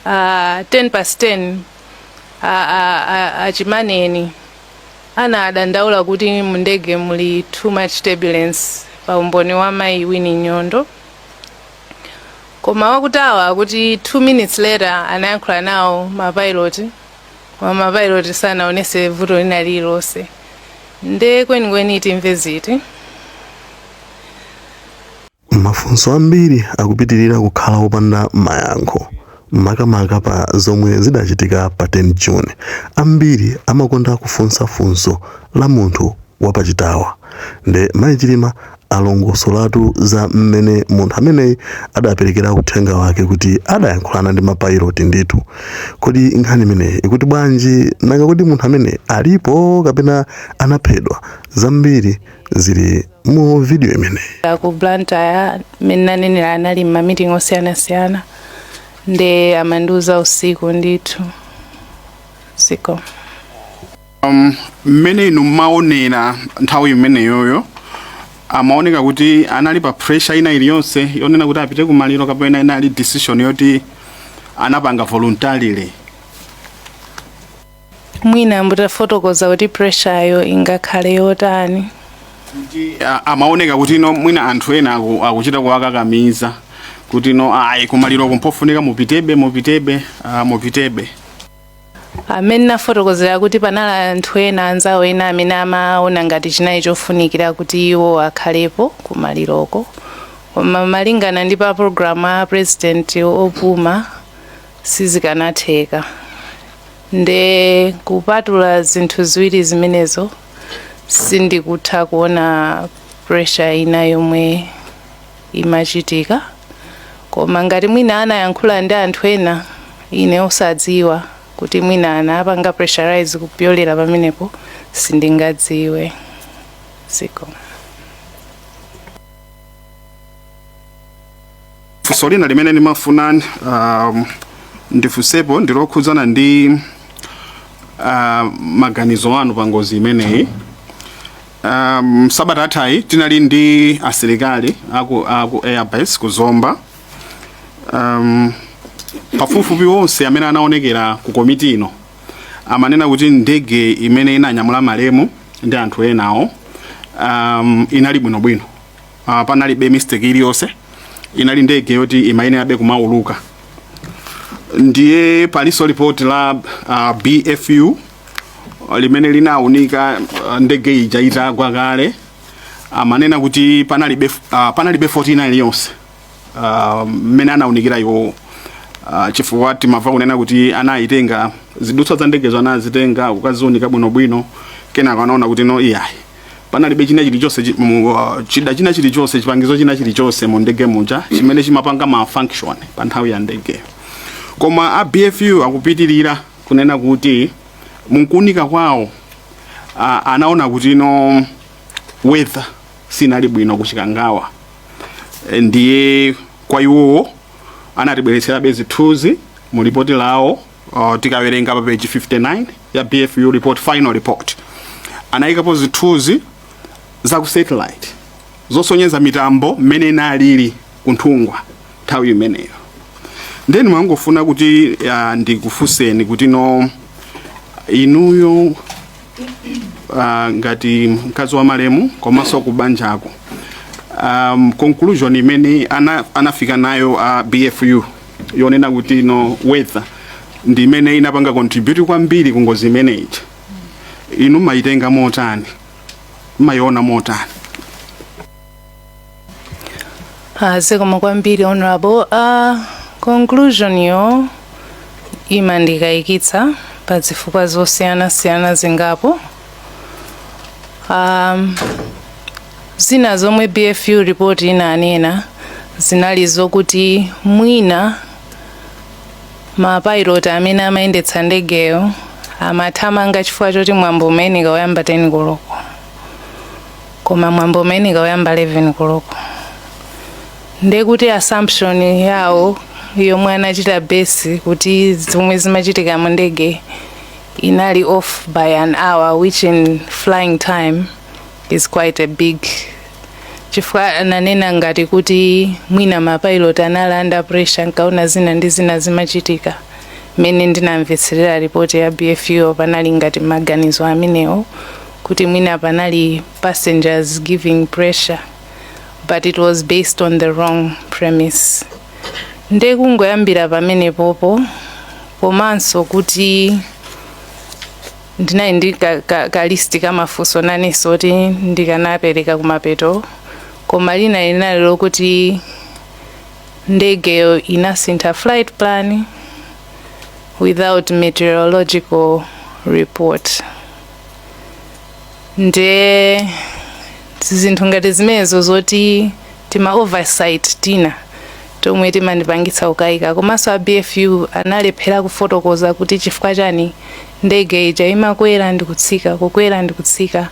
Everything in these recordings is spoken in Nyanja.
10 past 10 achimaneni anadandaula kuti mundege muli too much turbulence pa umboni wa mayi Winnie Nyondo. Koma wakutawa kuti 2 minutes later anayankhula nawo mapilot sanaonese vuto lina lililonse. Nde kwenikweni timve ziti. Mafunso ambiri akupitirira kukhala opanda mayankho makamaka pa zomwe zidachitika pa 10 June. Ambiri amakonda kufunsa funso la munthu wapachitawa. Nde mayi Chilima alongosolatu za mmene munthu ameneyi adaperekera uthenga wake kuti adayankhulana ndi mapiloti ndithu. Kodi nkhani imeneyi ikuti bwanji nanga kuti munthu amene alipo kapena anaphedwa? Zambiri zili mu video imeneyi. Ku Blantyre menanenera anali ma meeting osiyanasiyana nde amanduza usiku ndithu siko. Mmene inu maonera nthawi imeneyoyo amaoneka kuti anali pa pressure ina iliyonse yonena kuti apite kumaliro kapena inali decision yoti anapanga voluntarily. Mwina mutafotokoza kuti pressure yo ingakhale yotani? Amaoneka kuti no mwina anthu ena akuchita kuwakakamiza kuti no ayi kumaliro kumpofunika mupitebe. Amene nafotokozera kuti panali anthu ena anzawo ena amene amaona ngati chinayi chofunikira kuti iwo akhalepo kumaliroko. Koma malingana ndi pa program a president opuma sizikanatheka. Nde kupatula zinthu ziwiri zimenezo sindikutha kuona pressure ina yomwe imachitika. Koma ngati mwina anayankhula ndi anthu ena ine osadziwa kuti mwina anapanga pressurize kupyolera pamenepo sindingadziwe siko. Funso lina limene ndimafuna ndifunsepo ndilokhudzana ndi maganizo anu pa ngozi imeneyi. Sabata athayi tinali ndi asilikali aku airbase kuzomba. Pafupifupi wonse amene anaonekera ku komiti ino amanena kuti ndege imene inanyamula malemu ndi anthu enawo inali bwinobwino. Panalibe mistake iliyonse. Inali ndege yoti imayenerabe kumauluka. Ndiye paliso report la BFU limene linaunika ndege ija itagwa kale. Amanena kuti panalibe 49 iliyonse mmene anaunikira iwo. Chifukwa timava kunena kuti anayitenga zidutswa za ndege anazitenga kukaziunika bwinobwino kenako anaona kuti no iyayi panalibe china chilichonse china chilichonse chipangizo china chilichonse mu ndege muja chimene chimapanga malfunction pa nthawi ya ndege. Koma a BFU akupitirira kunena kuti munkuunika kwawo anaona kuti no weather sinali bwino kuchikangawa. Ndiye kwa iwowo anatibweresera zithunzi mu report lawo tikawerenga pa page 59 ya BFU report, final report. Anayikapo zithunzi za ku satellite zosonyeza mitambo mmene inalili kunthungwa nthawi imeneyo. Then mwangofuna kuti ndikufunseni kuti no inuyo ngati mkazi wa malemu komanso kubanjako conclusion imene anafika nayo BFU yonena kuti no weather ndi imene inapanga contribute kwambiri ku ngozi imeneyi. Inu maitenga motani? Mayona motani? Zikomo kwambiri honorable. Conclusion yo imandikayikitsa pa zifukwa zosiyana zingapo. Zina zomwe BFU report inanena zinali zokuti mwina mapilot amene amayendetsa ndegeyo amathamanga chifukwa choti mwambo umene kawayamba 10 koloko koma mwambo umene kawayamba 11 koloko. Ndekuti assumption yawo yomwe anachita base kuti zomwe zimachitika mu ndege inali off by an hour, which in flying time is quite a big. Chifukwa ananena ngati kuti mwina mapilot anali under pressure nkaona zina ndi zina zimachitika mene ndinamvetserera ripoti ya BFU panali ngati maganizo amenewo kuti mwina panali passengers giving pressure, but it was based on the wrong premise. Ndekungoyambira pamene popo komanso kuti ndinali ndi kalisti kamafunso nanenso kuti ndikanapereka kumapeto, koma linali lokuti ndegeyo inasintha flight plan without meteorological report. Nde zinthu ngati zimenezo zoti tima oversight tina tomwe timandipangitsa ukayika, komanso a BFU analephera kufotokoza kuti chifukwa chani ndege ija imakwera ndi kutsika kukwera ndi kutsika.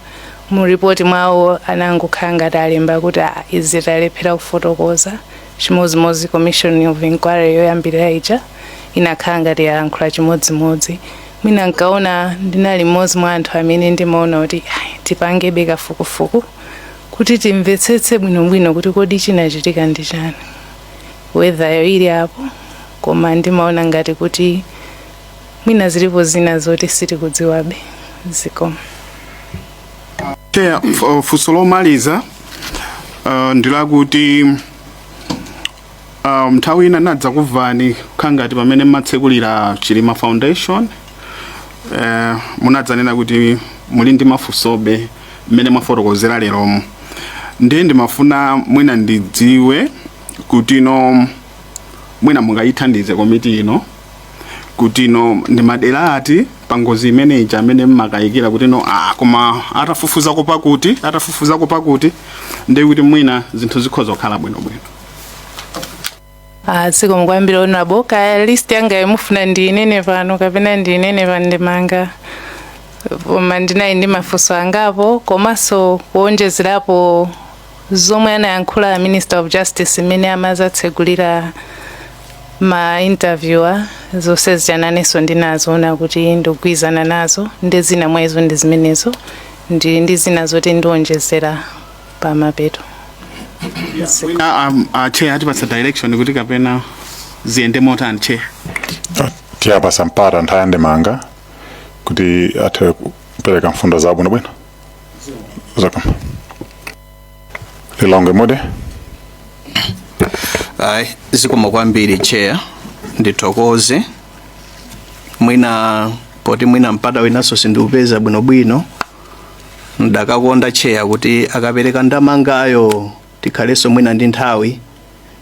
Mu report mwawo anangokhala ngati alemba kuti izi talephera kufotokoza. Chimodzimodzi commission of inquiry yoyambirira ija inakhala ngati yalankhula chimodzimodzi. Mwina nkaona ndinali mmodzi mwa anthu amene ndimaona kuti tipangebe kafukufuku kuti timvetsetse bwinobwino kuti kodi chinachitika ndi chani. Weather yo ili apo, koma ndimaona ngati kuti mwina zilipo zina zoti sitikudziwabe zikoma. Funso lomaliza ndilakuti nthawi ina nadza kumvani khangati pamene mmatsekulira Chilima Foundation munadzanena kuti muli ndi mafunsobe mmene mwafotokozera leromo. Ndiye ndimafuna mwina ndidziwe kuti mwina mungayithandize komiti ino kuti ndi madera ati pangozi imene ija amene mmakayikira kuti koma atafufuzako pakuti ndiye kuti mwina zinthu zikhoza kukhala bwinobwino. Zikomo kwambiri onabo ka list yanga yomufuna ndi inene pano kapena ndi inene pandimanga. Koma ndinayi ndi mafunso angapo komanso kuonjezerapo zomwe anayankhula Minister of Justice imene amazatsegulira ma interviewer zonse zijananenso ndinazoona kuti ndikugwizana nazo, ndi zina mwa izo ndi zimenezo ndi zina zoti ndionjezera pa mapeto. Chair atipatsa direction kuti kapena ziyende motani chair. Tiyapasa mpata nthawi ndimanga kuti athe kupereka mfundo zawo bwinobwino. Zokoma. Lilonge mode. Zikomo kwambiri chair, ndithokoze mwina poti mwina mpata winaso sindiupeza bwinobwino. Ndakakonda chair kuti akapereka ndamangayo tikhalenso mwina ndi nthawi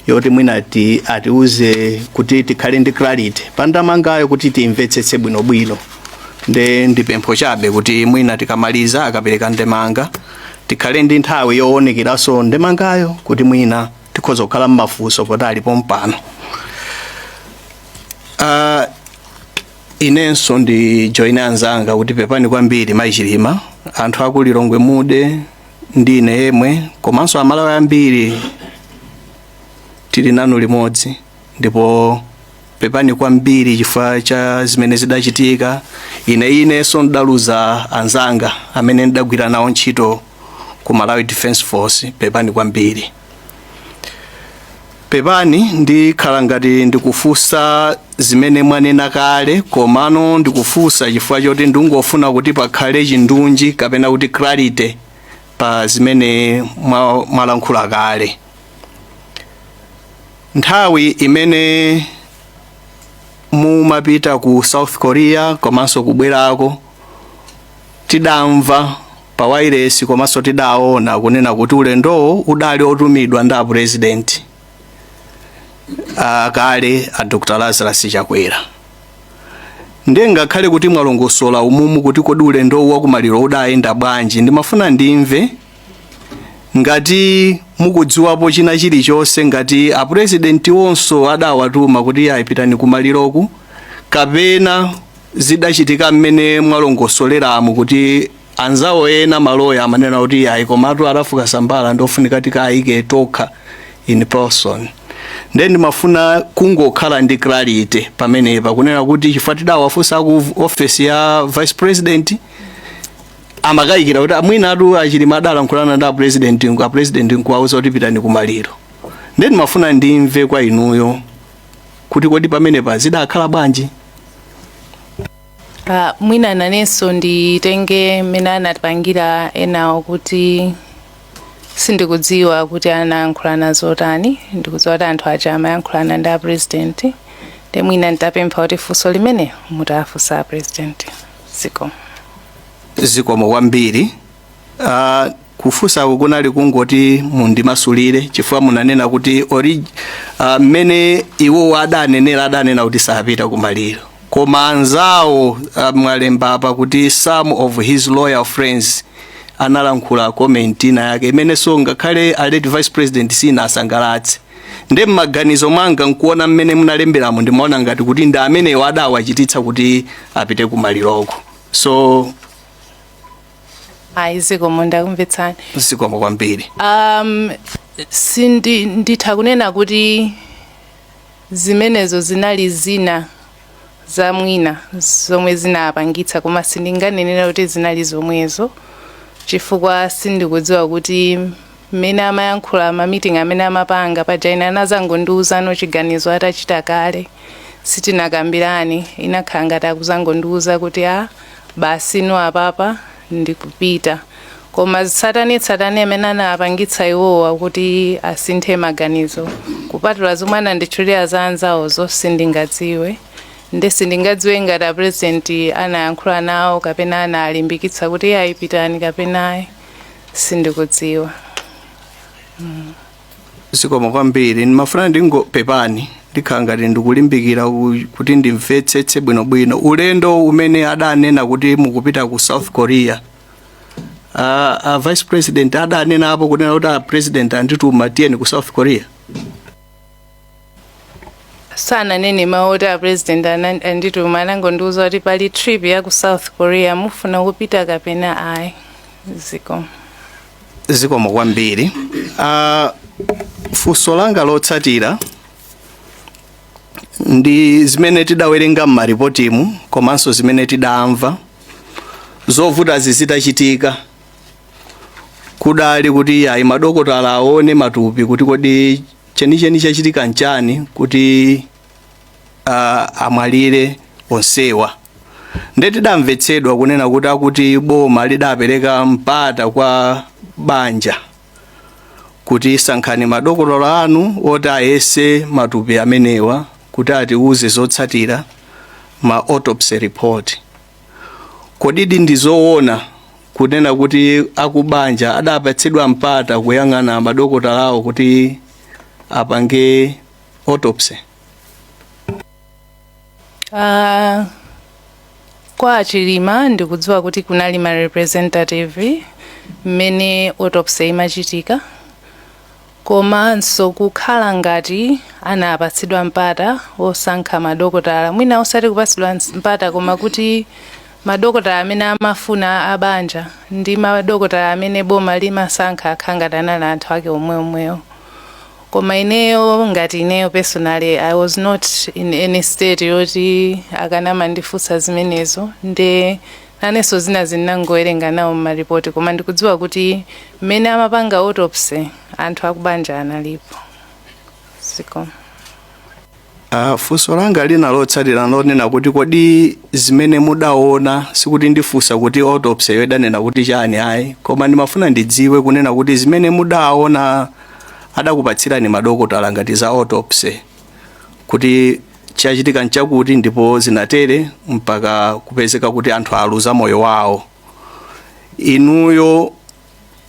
yoti mwina atiuze kuti tikhale ndi clarity pandamangayo kuti timvetsetse bwinobwino. Ndi pempho chabe kuti mwina tikamaliza akapereka ndemanga tikhale ndi nthawi yoonekeranso ndemangayo kuti mwina tikhoza kukhala mmafunso potali pompano. Inenso ndi join anzanga kuti pepani kwambiri Chilima, anthu akulilongwe mude ndine yemwe komanso amalawi ambiri tili nanu limodzi, ndipo pepani kwambiri chifukwa cha zimene zidachitika. Inenso ndaluza anzanga amene ndagwira nawo ntchito ku Malawi Defense Force. Pepani kwambiri. Pepani ndikhala ngati ndikufunsa zimene mwanena kale, komano ndikufunsa chifukwa choti ndingofuna kuti pakhale chindunji kapena kuti clarity pa zimene mwalankhula kale. Nthawi imene mumapita ku South Korea komanso kubwerako tidamva pa wireless komanso tidaona kunena kuti ulendowo udali otumidwa nda president kale a Dr. Lazarus Chakwera. Ngakhale kuti mwalongosola umumu kuti kodi ulendowo wakumaliro udayenda bwanji, ndimafuna ndimve ngati mukudziwapo china chilichonse ngati a president wonso adawatuma kuti ayipitani kumaliroku kapena zidachitika mmene mwalongosoleramu kuti anzawo ena maloya amanena kuti ayi komatu arafuka sambala ndofunika tikayike tokha in person. Ndimafuna kungokhala ndi clarity pamenepa kunena kuti chifukwa tidawafunsa ku office ya vice president amakayikira kuti amwina atu Achilima adalankhulana nda president nkuwauza kuti pitani kumaliro. Ndimafuna ndimve kwa inuyo kuti kodi pamenepa zidakhala bwanji Mwina nanenso nditenge mmene anatipangira enawo kuti sindikudziwa kuti anayankhulana zotani, ndikudziwa kuti anthu aja amayankhulana ndi apresident, ndi mwina nditapempha kuti funso limene mutafunsa apresident. Zikomo kwambiri. Kufunsa kunali kungoti mundimasulire chifukwa munanena kuti mmene iwo adanena kuti sapita kumaliro. Koma anzawo mwalemba apa kuti some of his loyal friends analankhula comment yake imene so ngakhale already vice president sina asangalatse. Nde maganizo mwanga nkuona mmene munalemberamo ndimaona ngati kuti ndi amene adawachititsa kuti apite kumaliroko. So zikomo ndakumvetsani. Zikomo kwambiri. Nditha kunena kuti zimenezo zinali zina za mwina zomwe zinapangitsa, koma sindinganenera kuti zinali zomwezo chifukwa sindikudziwa kuti mmene amayankhula meeting amene amapanga paja anazangondiuza chiganizo atachita kale sitinakambirani, inakhala ngati akuzangondiuza kuti basi no apapa ndikupita, koma satani amene anapangitsa iwowa kuti asinthe maganizo kupatula zomwe ananditchulira za anzawozo sindingadziwe. Sindingadziwe ngati apresident anayankhula nawo kapena analimbikitsa kuti ayipitani kapena sindikudziwa. Zikomo kwambiri. Ndimafuna ndingopepani ndikhala ngati ndikulimbikira kuti ndimvetsetse bwinobwino ulendo umene adanena kuti mukupita ku South Korea. Vice president adanena apo kunena kuti president andituma tiyeni ku South Korea. Sana nene maota president andituma anangondiuza kuti pali trip ya ku South Korea mufuna kupita kapena ayi. Zikomo kwambiri. Funso langa lotsatira ndi zimene tidawerenga m'maripotimu komanso zimene tidamva zovuta zitachitika kudali kuti ayi madokotala aone Matupi kuti kodi chenicheni chachitika nchani kuti amwalire onsewa. Nde tidamvetsedwa kunena kuti boma lidapereka mpata kwa banja kuti sankhani madokotala anu oti ayese Matupi amenewa kuti atiuze zotsatira ma autopsy report. Kodidi ndizoona kunena kuti akubanja adapatsidwa mpata kuyang'ana madokotala awo kuti apange autopsy? Kwa Chilima ndikudziwa kuti kunali ma representative mmene autopsy imachitika, komanso kukhala ngati anapatsidwa mpata osankha madokotala, mwina osati kupatsidwa mpata koma kuti madokotala amene amafuna abanja ndi madokotala amene boma limasankha akhangati anali anthu ake omweomwewo. Koma ineyo ngati ineyo personally I was not in any state yoti akanama ndifunsa zimenezo, nde nanenso zina zinangowerenga nawo m'maripoti, koma ndikudziwa kuti mmene amapanga autopsy anthu akubanja analipo. Funso langa lina lotsatira lonena kuti kodi zimene mudaona sikuti ndifunsa kuti autopsy yodanena kuti chani ayi, koma ndimafuna ndidziwe kunena kuti zimene mudaona adakupatsirani madokotala ngati za autopsy kuti chachitika nchakuti ndipo zinatere mpaka kupezeka kuti anthu aluza moyo wawo. Inuyo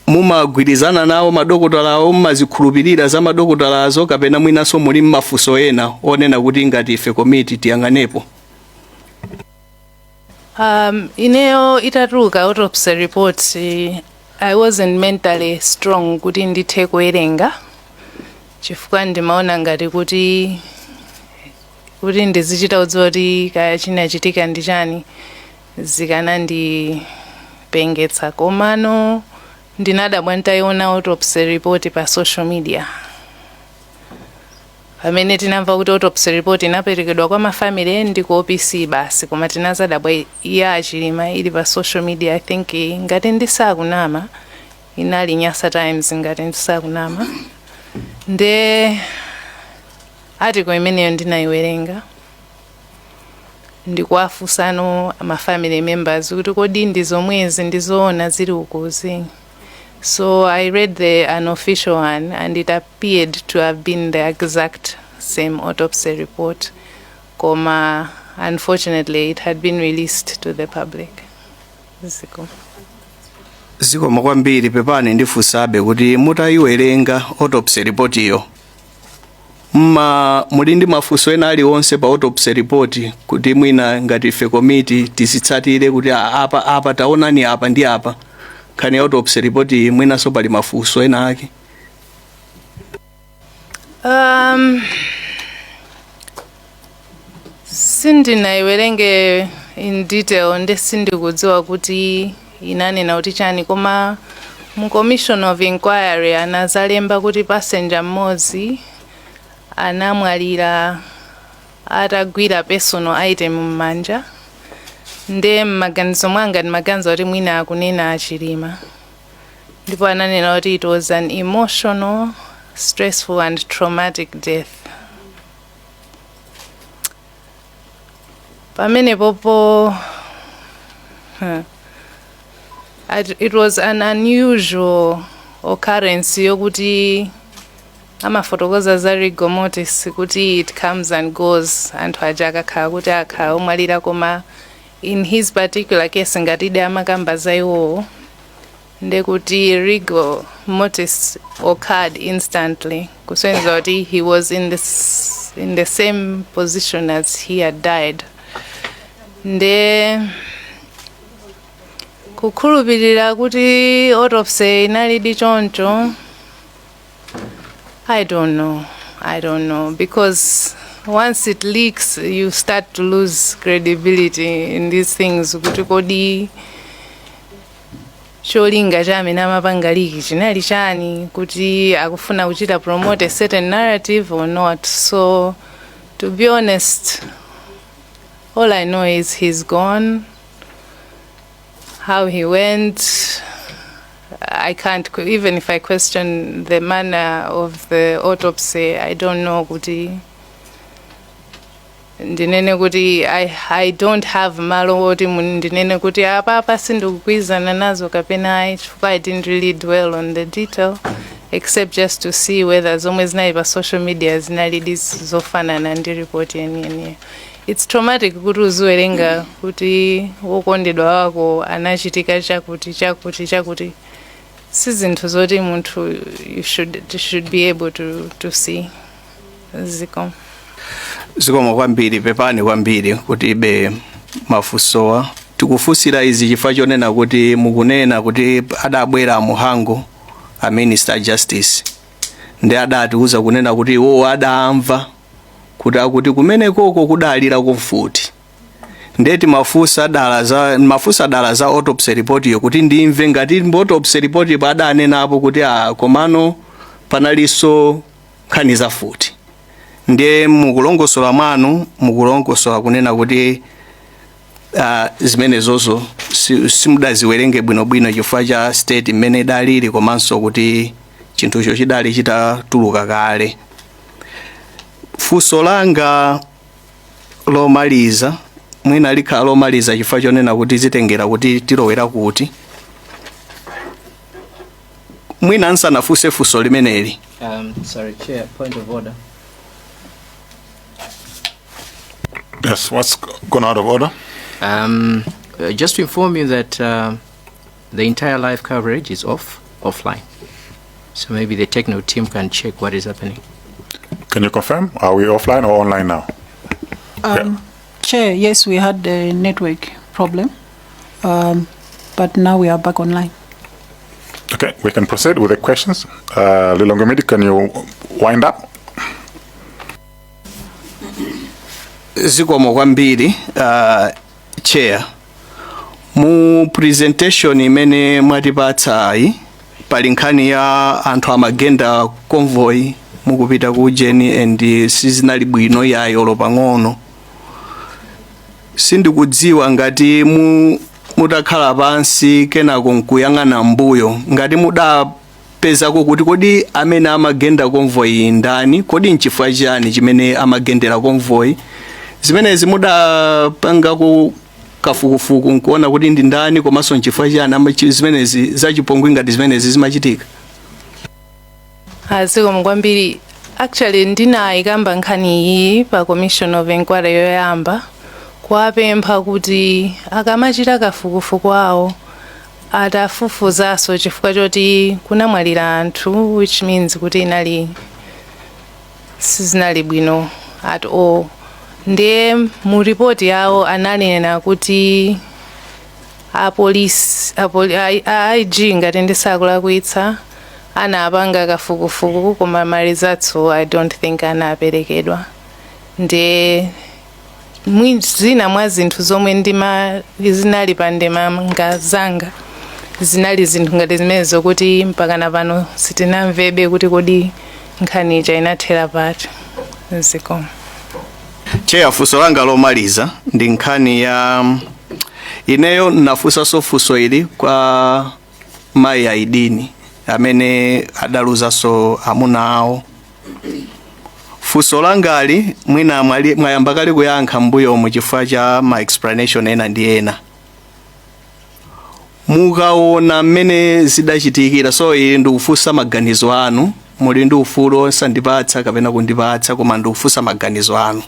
mumagwirizana nawo madokotala awo, mumazikhulupirira za madokotalazo kapena mwinaso muli mmafunso ena onena kuti ngati ife committee tiyang'anepo? Ineyo itatuluka autopsy report I wasn't mentally strong kuti ndithe kuwerenga chifukwa ndimaona ngati kuti ndizichita kudziwa kuti kaya chinachitika ndi chani zikanandipengetsa. Komano ndinadabwa nditayiona autopsy report pa social media pamene tinamva kuti autopsy report inaperekedwa kwa mafamily ndi ku OPC basi, koma tinazadabwa ya Chilima ili pa social media. I think ngati ndisakunama inali Nyasa Times ngati ndisakunama, nde article imeneyo ndinayiwerenga ndikuwafunsano ama family members kuti kodi ndi zomwezi ndizoona zili ukuzi. So I read the unofficial one and it appeared to have been the exact same autopsy report. Koma unfortunately it had been released to the public. Zikoma kwambiri pepani ndifunsabe kuti mutayiwerenga autopsy report iyo muli ndi mafunso ena aliwonse pa autopsy report kuti mwina ngati ife committee tisitsatire kuti apa taonani apa ndi apa khani autopsy report mwinaso pali mafunso ena ake? Sindinayiwerenge in detail ndesindikudziwa kuti inanena kuti chani, koma mu commission of inquiry anazalemba kuti passenger mmodzi anamwalira atagwira personal item m'manja. Nde m'maganizo mwanga ndimaganiza kuti mwina akunena achilima, ndipo ananena kuti it was an emotional, stressful and traumatic death. Pamene popo it was an unusual occurrence yokuti amafotokoza za rigor mortis kuti it comes and goes, anthu aja akakhala kuti akhala omwalira, koma in his particular case ngatide amakamba za iwowo ndekuti rigor mortis occurred instantly, kusonyeza kuti he was in the same position as he had died. Nde kukhulupirira kuti autopsy inalidi choncho, I don't know, because once it leaks you start to lose credibility in these things, kuti kodi cholinga chamene amapanga liki chinali chani, kuti akufuna kuchita promote a certain narrative or not. So to be honest, all I know is he's gone. How he went, I can't, even if I question the manner of the autopsy, I don't know kuti ndinene kuti I don't have malo oti ndinene kuti apa sindikukwizana nazo kapena chifukwa I didn't really dwell on the detail except just to see whether zomwe zinali pa social media zinali zofanana ndi report yeniyeniyo. It's traumatic kuti uziwerenga kuti wokondedwa wako anachitika chakuti si zinthu zoti munthu you should be able to see. Zikoma kwambiri pepani kwambiri kuti ibe mafunsowa tikufunsira izi chifukwa chonena kuti mukunena kuti adabwera muhango a minister justice ndi adatiuza kunena kuti iwo adamva kuti kumene koko kudalira kufuti. Ndeti mafunsa dala za autopsy report yo kuti ndimve ngati autopsy report padanena apo kuti komano panaliso nkhani za futi. Ndiye mukulongosola mwanu mukulongosola kunena kuti zimene zozo simudaziwerenge bwinobwino chifukwa cha state imene dalili, komanso kuti chinthucho chidali chitatuluka kale. Funso langa lomaliza mwina likhala lomaliza chifukwa chonena kuti zitengera kuti tilowera kuti mwina nsanafunse funso limeneli. Sorry, Chair, point of order. Yes, what's gone out of order? Just to inform you that the entire live coverage is offline. So maybe the techno team can check what is happening. Can you confirm? Are we offline or online now? Chair, yes, we had a network problem, but now we are back online. Okay, we can proceed with the questions. Lilongomidi, can you wind up? Zikomo kwambiri Chair, mu presentation imene mwatipatsa pali nkhani ya anthu amagenda convoy mukupita ku Ujeni and sizinali bwino yayo lopang'ono. Sindikudziwa ngati mutakhala pansi kenako nkuyang'ana mbuyo ngati mudapezako kuti kodi amene amagenda convoy ndani, kodi nchifukwa chani chimene amagendera convoy, zimenezi mudapanga ku kafukufuku nkuona kuti ndi ndani komanso nchifukwa chani zimenezi zachipongwe ngati zimenezi zimachitika? Zikomo kwambiri. Actually ndinayikamba nkhani iyi pa commission of inquiry yoyamba kuwapempha kuti akamachita kafukufuku awo atafufuzaso chifukwa choti kunamwalira anthu, which means kuti sizinali bwino at all. Ndiye mu report yawo ananena kuti IG ngati ndisakulakwitsa anapanga kafukufuku koma malizatso I don't think anaperekedwa. Ndiye zina mwa zinthu zomwe zinali pa ndemanga zanga zinali zinthu ngati zimenezo kuti mpakana pano sitinamvebe kuti kodi nkhani ija inathera pati. Zikomo. Cheya, funso langa lomaliza ndi nkhani ya ineyo nafunsanso funso ili kwa mayi aidini amene adaluzaso amuna awo. Funso langali mwina mwayamba kale kuyankha mbuyo mu chifukwa cha ma explanation ena ndi ena. Mukaona mmene zidachitikira, so ili ndikufunsa maganizo anu, muli ndi ufulu osandipatsa kapena kundipatsa koma ndikufunsa maganizo anu.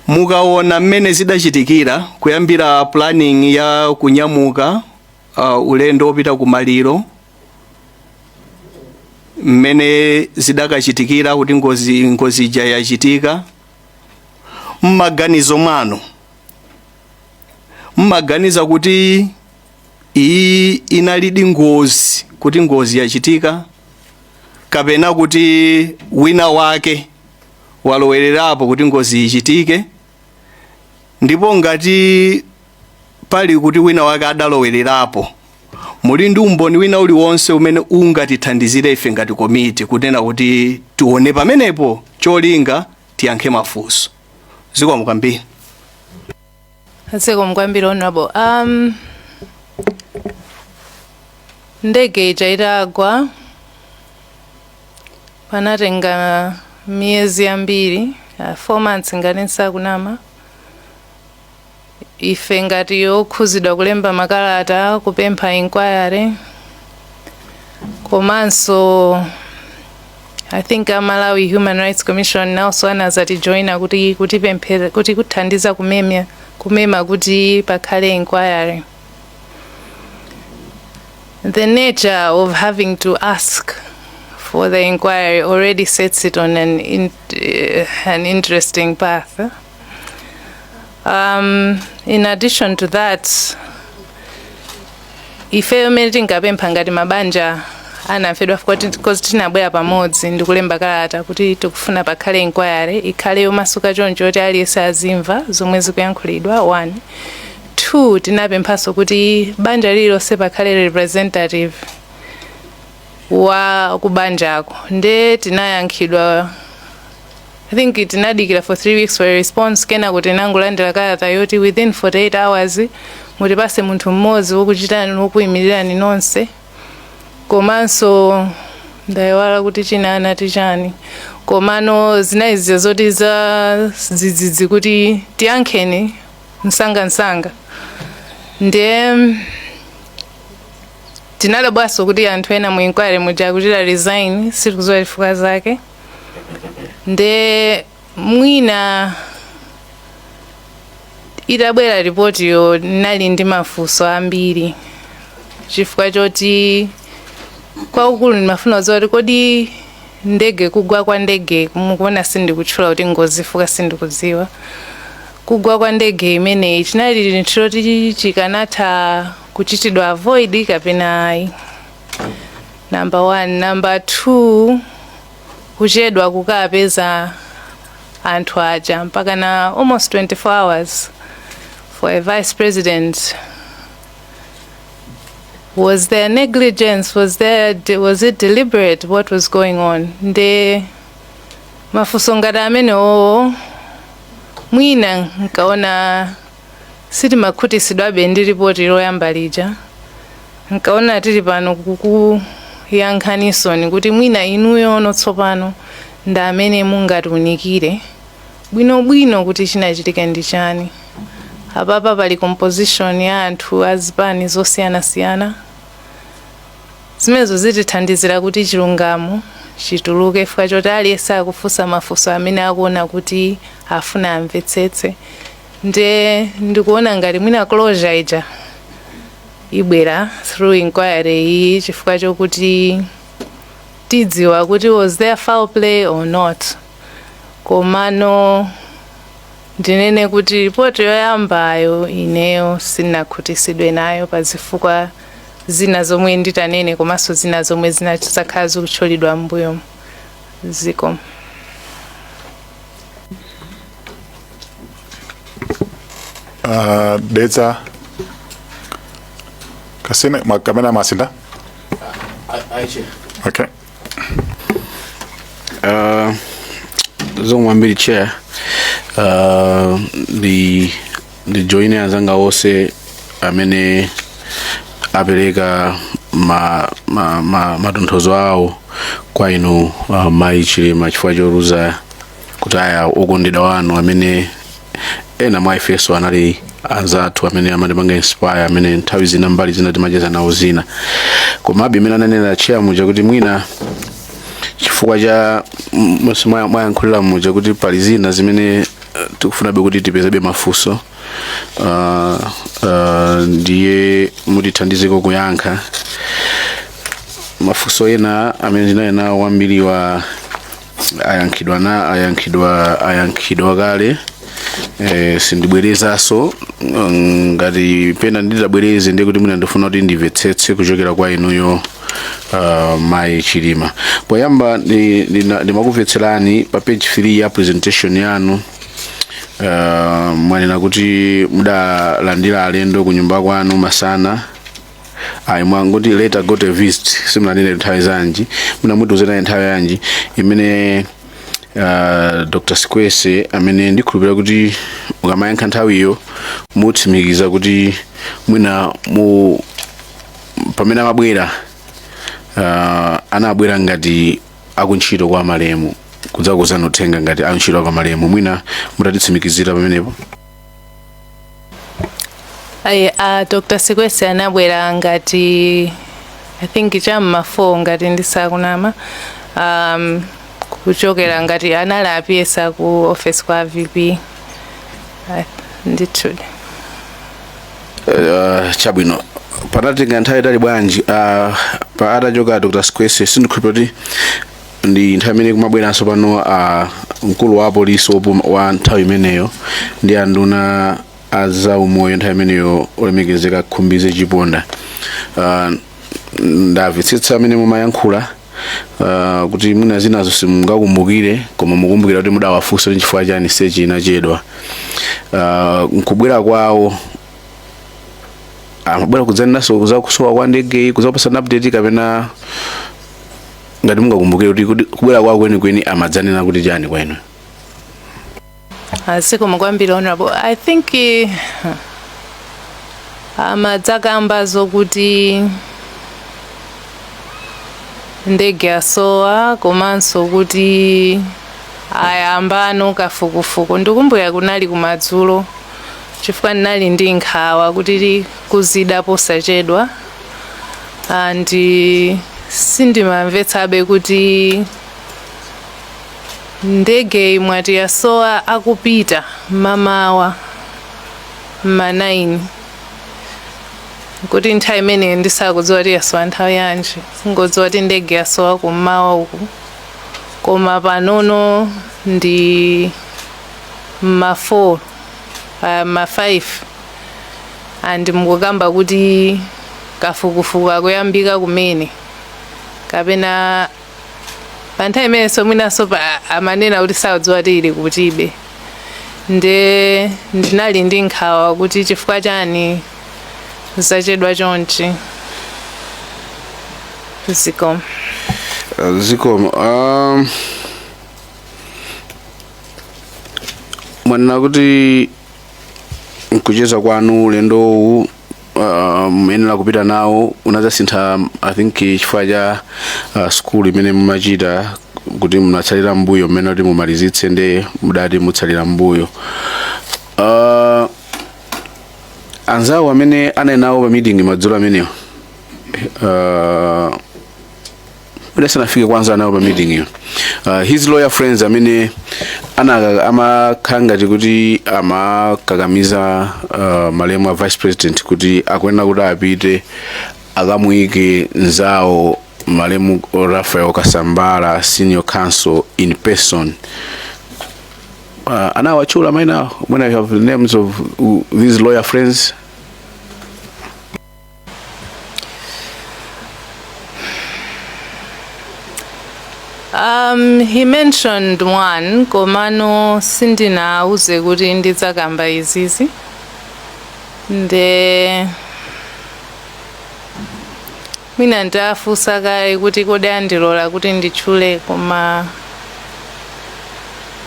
Mukaona mmene zidachitikira kuyambira planning ya kunyamuka ulendo opita kumaliro, mmene zidakachitikira kuti ngozi ija yachitika, mmaganizo mwanu mmaganiza kuti iyi inalidi ngozi kuti ngozi yachitika kapena kuti wina wake walowererapo kuti ngozi ichitike, ndipo ngati pali kuti wina wake adalowererapo muli ndi umboni wina uliwonse umene ungatithandizire ife ngati komiti kunena kuti tione pamenepo cholinga tiyankhe mafunso? Zikomo kwambiri. Zikomo kwambiri honorable. Ndege ija itagwa panatenga miyezi yambiri, 4 months ngati nsakunama. Ife ngati okhuzidwa kulemba makalata kupempha inquiry komanso I think Malawi Human Rights Commission also anazatijoina kuti kuthandiza kumema kuti pakhale inquiry. The nature of having to ask for the inquiry already sets it on an interesting path. In addition to that, ife mmene tingapempha ngati mabanja anafedwa because tinabwera pamodzi ndikulemba kalata kuti tikufuna pakhale inquiry ikhale yomasuka choncho kuti aliyense azimva zomwe zikuyankhulidwa. 1 2 tinapemphaso kuti banja lililonse pakhale representative wa kubanjako. Nde tinayankhidwa, I think tinadikira for 3 weeks for a response, kena kuti nangolandira kalata yoti within 48 hours mutipase munthu mmodzi wokuchitani wokuyimirirani nonse. Komanso ndayiwala kuti chinana tichani komano zinaiziya zoti za zidzidzi kuti tiyankheni msanga. Ndiye tinalabwaso kuti anthu ena mu inquiry muja kuchita resign sitikuziwa chifukwa zake. Nde mwina itabwera report yo nali ndi mafunso ambiri chifukwa choti kwaukulu ndimafuna kudziwa kuti kodi ndege kugwa kwa ndege mukuona sindikutchula kuti ngozi ifuka sindikudziwa. Kugwa kwa ndege imeneyi chinali choti chikanatha kuchitidwa avoid kapena ayi. Number 1. Number 2, kuchedwa kukapeza anthu aja mpaka na almost 24 hours for a vice president. Was there negligence? Was it deliberate? What was going on? Nde mafunso ngati amenewo mwina nkaona sitimakhutisidwabe ndi ripoti loyamba lija, nkaona tili pano kukuyankhaniso ni kuti mwina inuyo tsopano ndi amene mungatiunikire bwinobwino kuti chinachitika ndi chani. Apapa pali composition ya anthu azipani zosiyanasiyana zimenezo zitithandizira kuti chilungamo chituluke chifukwa choti aliyense akufunsa mafunso amene akuona kuti afuna amvetsetse. Ndikuona ngati mwina closure ija ibwera through inquiry iyi chifukwa chokuti tidziwa kuti was there foul play or not. Komano ndinene kuti ripoti yoyambayo ineyo sinakhutisidwe nayo pa zifukwa zina zomwe nditanene komanso zina zomwe zinachakhala zikutchulidwa mbuyo ziko. Data Kasine Makamena Masinda. Okay. Zongwambiri chair. The joiner zanga wose amene apereka matontozo awo kwa inu mai chilima chifukwa choruza kuti aya okondedwa wanu amene ena mwaifeso anali anzathu amene amatipanga inspire amene nthawi zina mbali zina timacheza nawo zina. Komabe imene ananena chairmuja kuti mwina chifukwa cha mwayankhulira muja kuti pali zina zimene tikufunabe kuti tipezebe mafunso ndiye mutithandizeko kuyankha mafunso ena amene ndinaye nawo wambiri wa ayankhidwa kale. Sindibwerezaso ngati pena ndidabwereze ndiye kuti mwina ndifuna kuti ndimvetsetse kuchokera kwa inuyo mai chilima. Poyamba ndimakupetserani pa page 3 ya presentation yanu. Mwanena kuti mudalandira alendo ku nyumba kwanu masana. Mwangoti later got a visit simlanene nthawi zanji munamudozera nthawi yanji imene Dr. Sikwese amene ndikhulupirira kuti ukamayankha nthawi iyo mutsimikiza kuti mwina pamene amabwera anabwera ngati akuntchito kwa malemu kudzakuza nothenga ngati akuntchito kwa malemu mwina mutatitsimikizira pamenepo. Dr. Sikwese anabwera ngati I think chamma 4 ngati ndisakunama kuchokera ngati anali apiyesa ku office kwa VP ndithu. Chabwino patatenga nthawi tali bwanji pa atachoka Dr. Sikwese sindikhulupirira kuti ndi nthawi imene kumabweranso pano mkulu wa polisi wa nthawi imeneyo ndi anduna aza umoyo nthawi imeneyo olemekezeka Khumbize Chiponda. Ndamvetsetsa amene mumayankhula kuti mwina zinazo simungakumbukire koma mukumbukira kuti mudawafunsa ndi chifukwa chani sechi inachedwa. Nkubwera kwawo amabwera kudzaninaso kuzakusowa kwa ndege kuzapasa update kapena ngati mungakumbukire kuti kubwera kwawo kwenikweni amadzanena kuti chani kwenu. Zikomo kwambiri honorable. I think amadzakamba zokuti ndege yasowa komanso kuti ayambano kafukufuku. Ndikumbukira kunali kumadzulo chifukwa ndinali ndi nkhawa kuti kuzida posachedwa andi sindimamvetsabe kuti ndege imwati yasowa akupita mamawa ma9 kuti nthawi imene ndisakudziwa kuti yasowa nthawi yanji singodziwa kuti ndege yasowa kummawa uku koma panono ndi ma4 ma5 andi mukukamba kuti kafukufuku akuyambika kumene kapena panthawi imene somwinaso amanena kuti sakudziwa kuti ili kutibe ndinali ndi nkhawa kuti chifukwa chani zachedwa chonchi. Zikomo. Mwanena kuti nkucheza kwanu ulendowu muyenera kupita nawo unazasintha I think chifukwa cha school imene mumachita kuti munatsalira mbuyo mmene kuti mumalizitse ndi mudati mutsalira mbuyo. Anzawo amene anayenawo pa meeting madzulo amenewo mudasanafike kwanza nawo pa meeting iyo. His lawyer friends amene amakhala ngati kuti amakakamiza malemu a vice president kuti akuyenera kuti apite akamuyike nzawo malemu Rafael Kasambala senior counsel in person. Anawachula maina when I have the names of these lawyer friends. He mentioned one, komano sindina uze kuti ndizakamba izizi. Mina ndafusa kale kuti kodi andilola kuti ndichule koma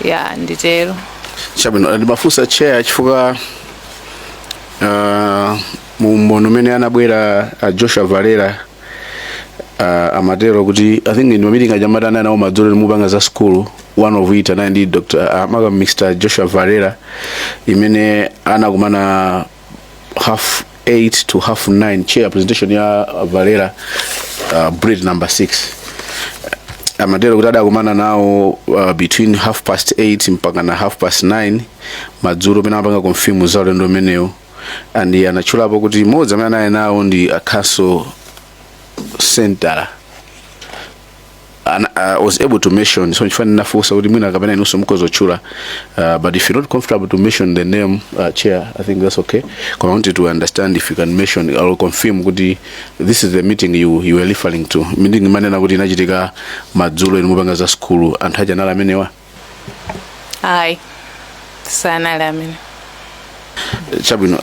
ya nditero. Chabwino ndimafusa chair chifukwa mu Umboni umene anabwera Joshua Valera amatero kuti I think in meeting ajamatana nawo madzulo mupanga za school, one of it and indeed Mr. Joshua Valera imene anakumana 8:30 to 9:30 chair presentation ya Valera breed number 6. Amatero kuti adakumana nawo between 8:30 mpaka na 9:30 madzulo pena apanga confirm za ulendo umenewo, and anachulapo kuti modzi amene anaye nawo ndi Castle Center. And I was able to mention, so if I didn't force, I would mean I know some cause of chula. But if you're not comfortable to mention the name, chair, I think that's okay. I wanted to understand if you can mention or confirm this is the meeting you were referring to. Meeting manena kuti nachitika madzulo in mubanga za school and haja nala menewa. Aye. Sana lamene. Chabwino.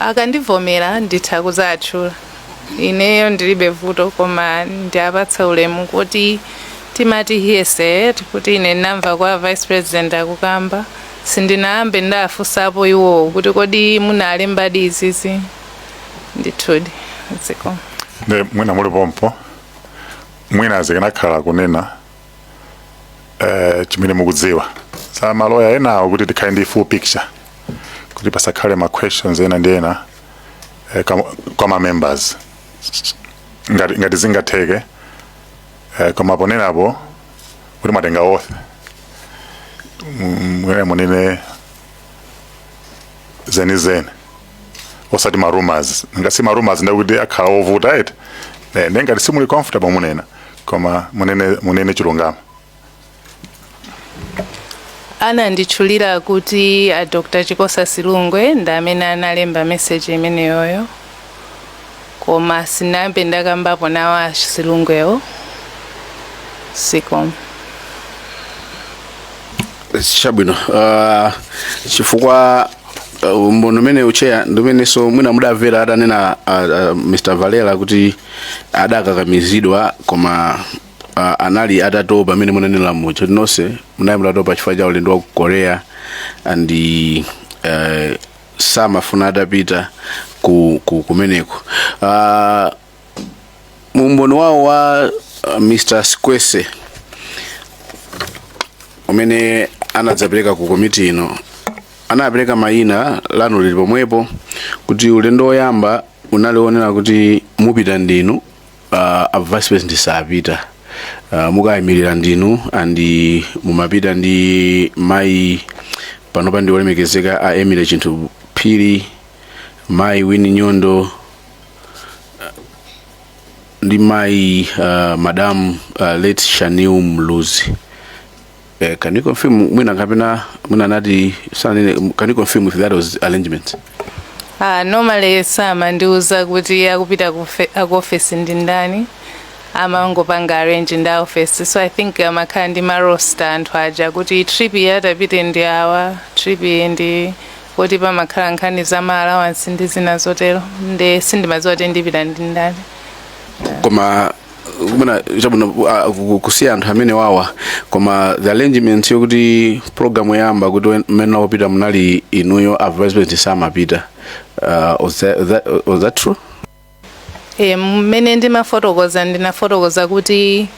Akandivomera ndithakuza achula. Ineyo ndilibe vuto koma ndiapatsa ulemu kuti timati hearsay kuti ine namva kwa vice president akukamba sindinayambe ndafusapo iwo kuti kodi munalemba izizi ndithudi ziko. Mwina muli pompo mwina azikanakhala kunena chimene mukudziwa sa maloya enawo kuti tikhale ndi full picture kuti pasakhale ma questions ena ndi ena kwa ma members ngati zingatheke koma ponenapo kuti matenga oath munene zeni osati ma rumors ngasi ma rumors ndakuti akhala ovuta eti ngati simuli comfortable munena koma munene chilungamo. Ananditchulira kuti a Dr. Chikosa Silungwe ndamene analemba message imeneyoyo koma sinambe ndakambapo nawo Silungwewo siko. Chabwino chifukwa Umboni umene ucheya ndimene so mwina mudamvera adanena Mr. Valera kuti adakakamizidwa koma anali atatopa amene munanena mucho nonse munayamba topa chifukwa cha ulendo wa ku Korea and samafuna atapita kumeneko. Mu Umboni wawo wa Mr. Squese umene anadzapereka ku komiti ino anapereka mayina lanu lili pomwepo kuti ulendo woyamba unalionera kuti mupita ndinu a vice president sapita mukayimirira ndinu andi mumapita ndi mai panopa ndi olemekezeka a Emile Chinthu Phiri, mai Winnie Nyondo ndi mai madam late Shaniu Mluzi. Can you confirm mwina kapena mwina nati sanene, can you confirm if that was arrangement? Normally sama ndiuza kuti akupita ku office ndi ndani amangopanga arrange nda office, so I think amakhala ndi ma roster anthu aja kuti trip yatapite ndi awa trip ndi kuti pamakhala nkhani za ma allowance ndi zina zotero ndi sindimadziwa kuti ndipita ndi ndani. Koma kumana chabwino kusiya anthu amene wawa koma the arrangement yokuti program yamba kuti mmene wapita munali inuyo a vice president samapita. Was that true? Mmene ndimafotokoza ndinafotokoza kuti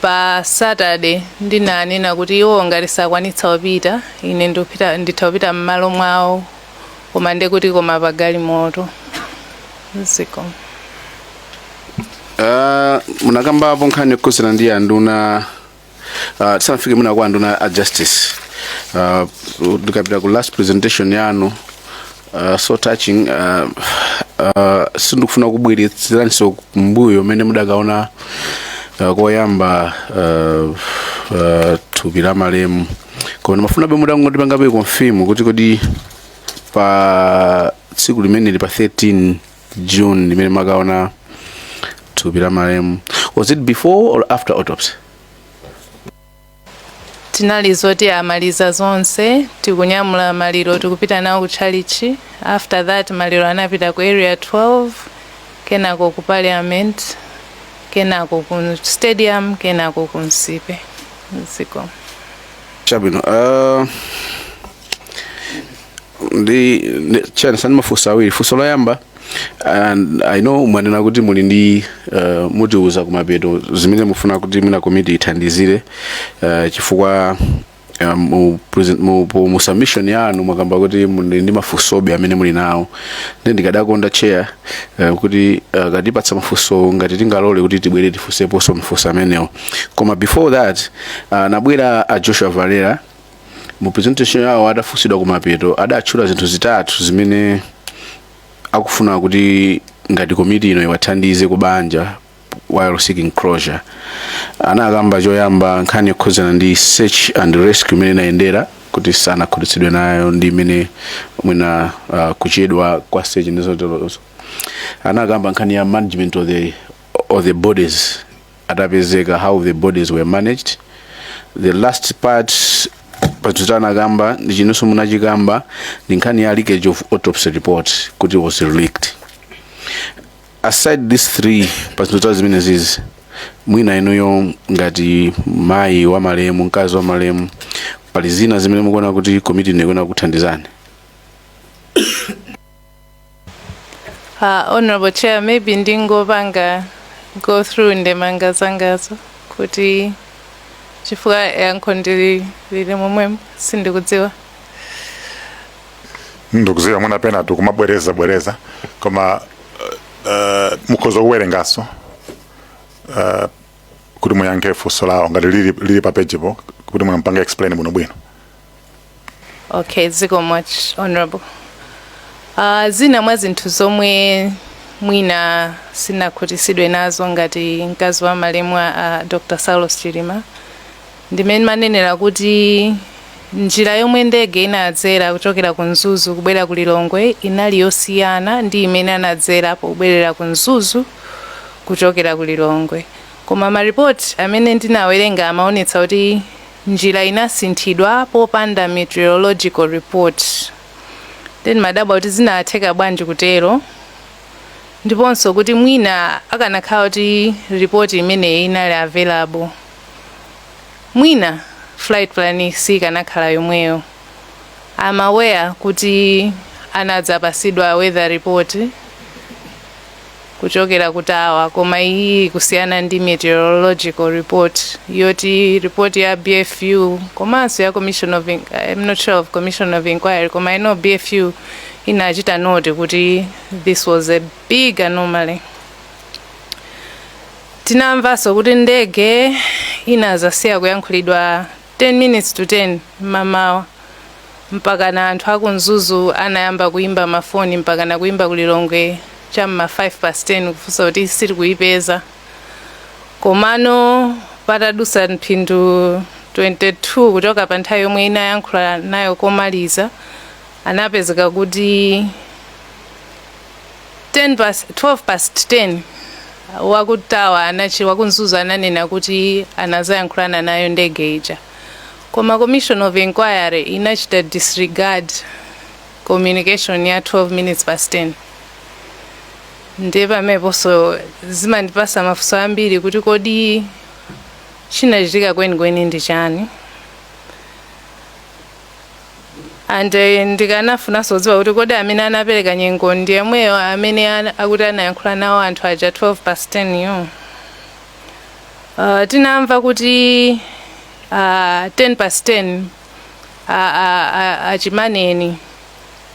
pa Saturday ndinanena kuti iwo ngati sakwanitsa kupita ine nditha kupita m'malo mwawo koma ndekuti koma pa galimoto ziko. Munakambapo nkhani yokhuzana ndi anduna tisanafike muna kwa anduna a justice ndikapita ku last presentation yanu so touching sindikufuna kubweretseranso mbuyo mmene mudakaona koyamba thupi la malemu koma mafuna be mudangoti pangabe confirm kuti kodi pa tsiku limene pa 13 June limene makaona thupi la malemu, was it before or after autopsy? Tinali zoti amaliza zonse tikunyamula maliro tikupita nawo kutchalichi. After that maliro anapita ku area 12 kenako ku parliament kenako ku stadium kenako ku Nsipe ziko. Chabino chana sana mafusa awiri fuso loyamba and I know mwanena kuti muli ndi mutiuza kumapeto zimene mufuna kuti mina committee ithandizire chifukwa mu submission yanu mwakamba kuti muli ndi mafusobe amene muli nawo ndikadakonda chair kuti katipatsa mafuso ngati tingalole kuti tibwere tifuseponso mafuso amenewo koma before that nabwera a Joshua Valera mu presentation yawo adafusidwa kumapeto adatchula zinthu zitatu zimene akufuna kuti ngati committee ino iwathandize kubanja while seeking closure. Anakamba choyamba nkhani yokhuzana ndi search and rescue imene inayendera kuti sanakhutitsidwe nayo ndi imene mwina kuchedwa kwa stage ndizotolozo. Anakamba nkhani ya management of the bodies atapezeka, how the bodies were managed. The last part pachutana gamba ndichinusu munachigamba ndi nkhani ya leakage of autopsy report kuti was leaked. Aside these three pachutana zimene zizi mwina inuyo ngati mai wa malemu mkazi wa malemu pali zina zimene mukuona kuti committee inekuona kuthandizani? Honorable Chair, maybe ndingopanga go through ndemanga zangazo kuti chifukwa yankho lili momwe sindikudziwa. Ndikudziwa muna pena tukumabwereza koma mukhoza kuwerengaso kuti muyankhe funso lawo ngati lili pa pagepo kuti mumpanga explain bwino. Okay, ziko much honorable. Zina mwa zinthu zomwe mwina sinakhutisidwe nazo ngati mkazi wa malemu a Dr. Saulos Chilima ndimene manenera kuti njira yomwe ndege inadzera kuchokera ku Mzuzu kubwera ku Lilongwe inali yosiyana ndi imene anadzera pobwerera ku Mzuzu kuchokera ku Lilongwe. Koma maripoti amene ndinawerenga amaonetsa kuti njira inasinthidwa popanda meteorological report. Then madaba kuti zinatheka bwanji kutero ndiponso kuti mwina akanakhala kuti report imene inali available. Mwina flight plan sikanakhala yomweyo. I'm aware kuti anadzapasidwa weather report kuchokera kutawa koma iyi kusiyana ndi meteorological report yoti report ya BFU komanso ya Commission of I'm not sure of Commission of Inquiry koma I know BFU inachita note kuti this was a big anomaly. Tinamvaso kuti ndege inazasiya kuyankhulidwa 10 minutes to 10 mamawa mpaka na anthu aku Mzuzu anayamba kuimba mafoni mpaka na kuimba ku Lilongwe chamma 5:10 kufunsa kuti siri kuipeza. Komano patadusa mphindu 22 kuchoka pa nthawi yomwe inayankhula nayo komaliza anapezeka kuti 12:10 wakutawa waku Mzuzu ananena kuti anazayankhulana nayo ndege ija. Koma Commission of Inquiry inachita disregard communication ya 12:10. Ndiye pameposo zimandipasa mafunso ambiri kuti kodi chinachitika kwenikweni ndi chani. And ndikanafunanso kudziwa kuti kodi amene anapereka nyengo ndi yemweyo amene akuti anayankhula nawo anthu aja 12:10 yo. tinamva kuti 10% achimaneni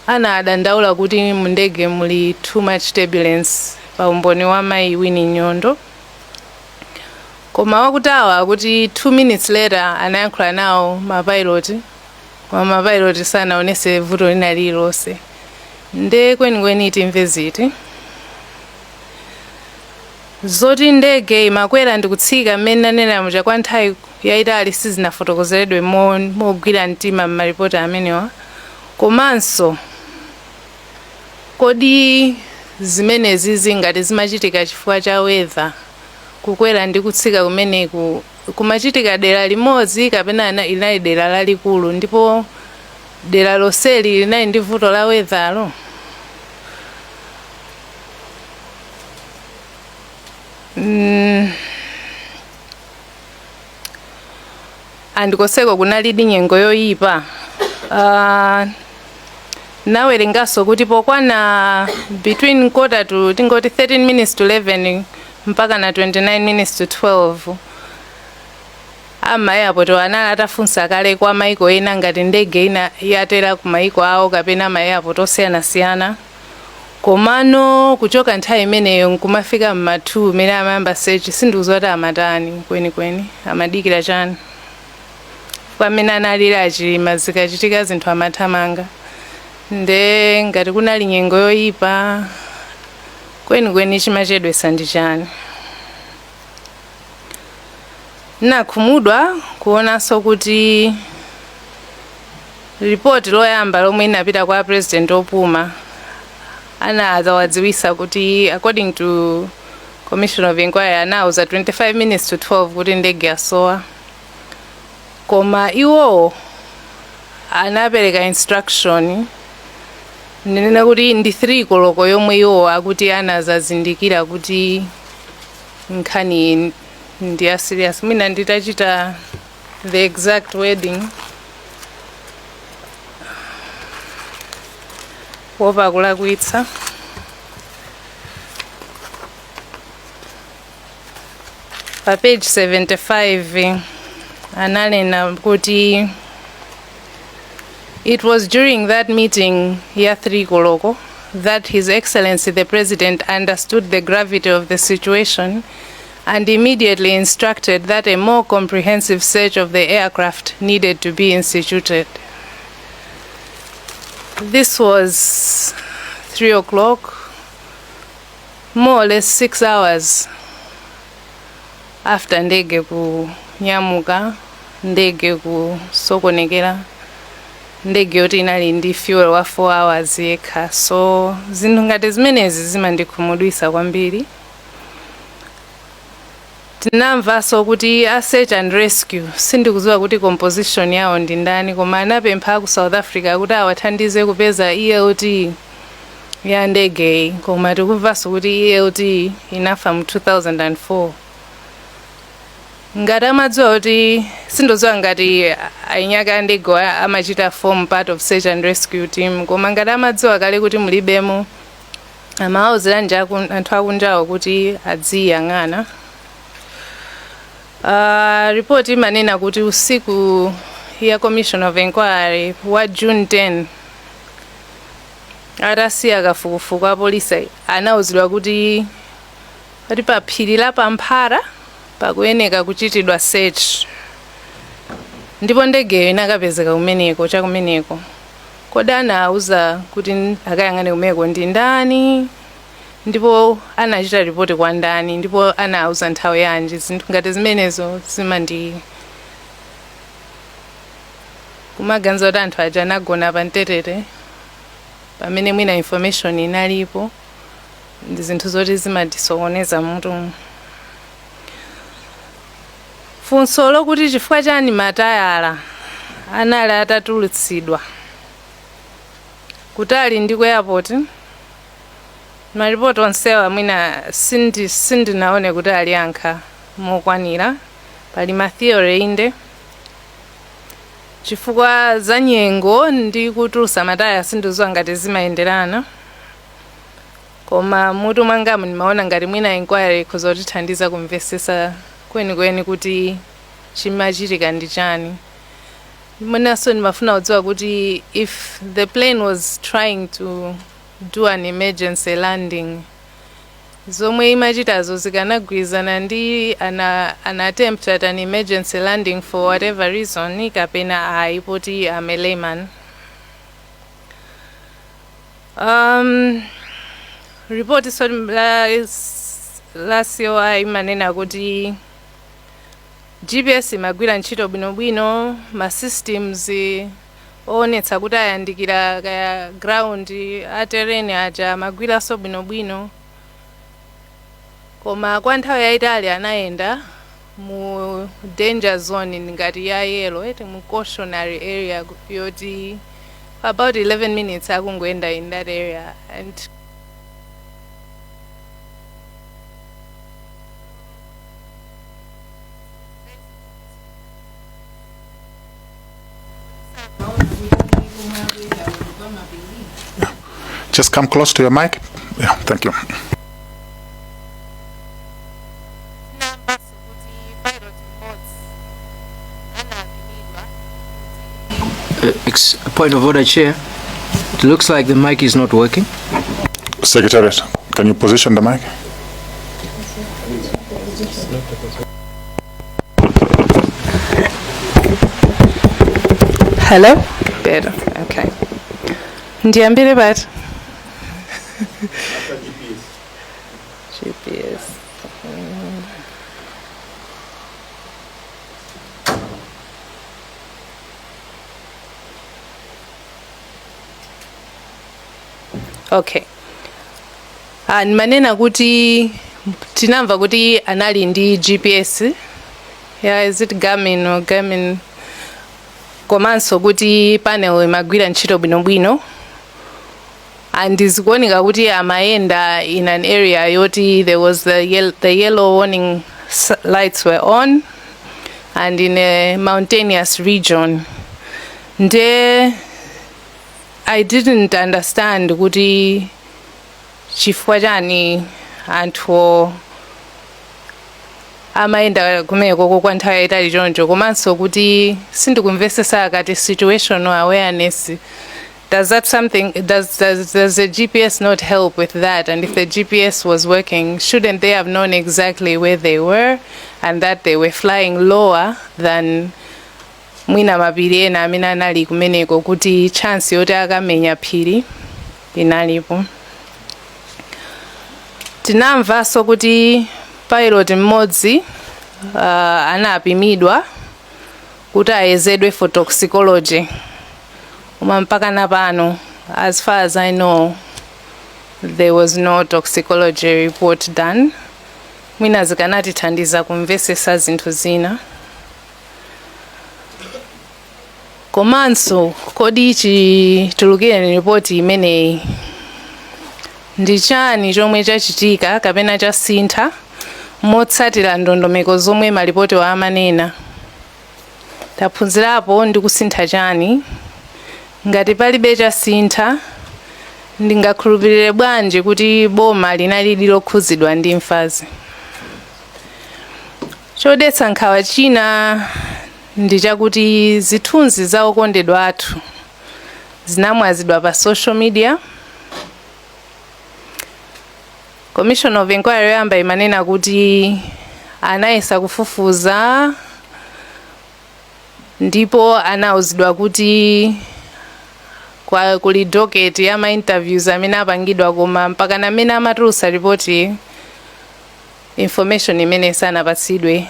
anadandaula kuti mundege muli too much turbulence pa umboni wa mayi Winnie Nyondo, koma wakutawa kuti 2 minutes later anayankhula nawo mapilot, koma mapilot sanaonese vuto lina lililonse. Nde kwenikweni timve ziti zoti ndege imakwera ndikutsika mmene nanena muja kwa nthawi yayitali sizinafotokozeredwe mogwira mtima m'maripoti amenewa, komanso kodi zimenezi zingati zimachitika chifukwa cha weather, kukwera ndi kutsika kumeneku kumachitika dera limodzi kapena linali dera lalikulu ndipo dera lonseli linali ndi vuto la weatherlo? Andikoseko kunalidi nyengo yoyipa. Nawerengaso kuti pokwana between quarter to tingoti 13 minutes to 11 mpaka na 29 minutes to 12 airport anali atafunsa kale kwa maiko ena ngati ndege ina yatera ku maiko awo kapena airport osiyanasiyana, komano kuchoka nthawi imeneyo nkumafika m'Matupi mene amayamba search sindikudziwa kuti amatani kwenikweni amadikira chani pamene analili achilima zikachitika zinthu amathamanga. Nde ngati kunali nyengo yoyipa kwenikweni chimachedwesa ndi chani. Nakhumudwa kuonanso kuti ripoti loyamba lomwe inapita kwa president opuma anawadziwisa kuti according to Commission of Inquiry anauza 25 minutes to 12 kuti ndege yasowa, koma iwo anapereka instruction ninena kuti ndi 3 koloko yomwe iwo akuti anazazindikira kuti nkhani ndi ya serious. Mwina nditachita the exact wording wopa kulakwitsa. Pa page 75 analena kuti it was during that meeting ya 3 koloko that His Excellency the President understood the gravity of the situation and immediately instructed that a more comprehensive search of the aircraft needed to be instituted. This was 3 o'clock, more or less 6 hours after ndege kunyamuka, ndege kusokonekera, ndege yoti inali ndi fuel wa 4 hours yekha. So zinthu ngati zimenezi zimandikhumudwisa kwambiri. Tinamvaso kuti a search and rescue sindikudziwa kuti composition yawo ndi ndani, koma anapempha ku South Africa kuti awathandize kupeza ELT ya ndege, koma tikumvaso kuti ELT inafa mu 2004. Ngati amadziwa kuti sindodziwa ngati ainyaka ndege amachita form part of search and rescue team, koma ngati amadziwa kale kuti mulibemo amawauzira nje anthu akunjawo kuti adziyang'ana. Report imanena kuti usiku ya Commission of Inquiry wa June 10 atasiya kafukufuku a polisi anauzidwa kuti pa phiri la Pamphara pakuyeneka kuchitidwa search, ndipo ndegeyo inakapezeka kumeneko chakumeneko. Kodi anauza kuti akayang'ane kumeneko ndi ndani, ndipo anachita ripoti kwa ndani, ndipo anauza nthawi yanji. Zinthu ngati zimenezo zimandi kumaganiza kuti anthu aja anagona pa mtetete pamene mwina information inalipo. Ndi zinthu zoti zimatisokoneza mutu. Funso lokuti chifukwa chani matayala anali atatulutsidwa kutali ndi ku airport, maripoti onsewa mwina sindinaone kuti aliyankha mokwanira. Pali matheory inde chifukwa za nyengo ndi kutulutsa mataya sindidziwa ngati zimayenderana, koma mutu mwangamu ndimaona ngati mwina inquiry ikhoza kutithandiza kumvesesa kwenikweni kuti chimachitika ndi chani. Mwenaso ndimafuna kudziwa kuti if the plane was trying to do an emergency landing, zomwe imachitazo zikanagwirizana ndi an attempt at an emergency landing for whatever reason, kapena aipoti a layman. Report last year imanena kuti GPS imagwira ntchito bwinobwino, ma systems onetsa kuti ayandikira kaya ground a terrain aja magwiraso bwinobwino, koma kwa nthawi yayitali anayenda mu danger zone ngati ya yellow, mu cautionary area yoti about 11 minutes akungoenda in that area. And Just come close to your mic. Yeah, thank you. Point of order, Chair. It looks like the mic is not working. Secretariat, can you position the mic? hello? Better. Okay. Ndiambire but GPS. Okay. Manena kuti tinamva kuti anali ndi GPS. Yeah, is it Garmin or Garmin? Komanso kuti panel imagwira ntchito bwinobwino. And zikuoneka kuti amaenda in an area yoti there was the yellow warning lights were on, and in a mountainous region. I didn't understand kuti chifukwa chani anthu amaenda kumeko kwa nthawi yayitali choncho, komanso kuti sindikumvesesa kati situational awareness. Does the GPS not help with that? And if the GPS was working, shouldn't they have known exactly where they were and that they were flying lower than mwina mapiri ena amene anali kumeneko, kuti chance yoti akamenya phiri inalipo? Tinamvaso kuti pilot mmodzi anapimidwa kuti ayezedwe for toxicology. Mpaka napano, as far as I know, there was no toxicology report done. Mwina zikanatithandiza kumvesesa zinthu zina. Komanso kodi chitulukire report imeneyi ndi chani chomwe chachitika kapena chasintha motsatira ndondomeko zomwe malipoti wa amanena? Taphunzirapo ndi kusintha chani? Ngati palibe chasintha, ndingakhulupirire bwanji kuti boma linali lokhuzidwa ndi mfazi? Chodetsa nkhawa china ndi chakuti zithunzi za okondedwa athu zinamwazidwa pa social media. Commission of Inquiry yamba imanena kuti anayesa kufufuza ndipo anauzidwa kuti kuli docket ya ma interviews amene apangidwa, koma mpaka namene amatulutsa report information imene sanapatsidwe.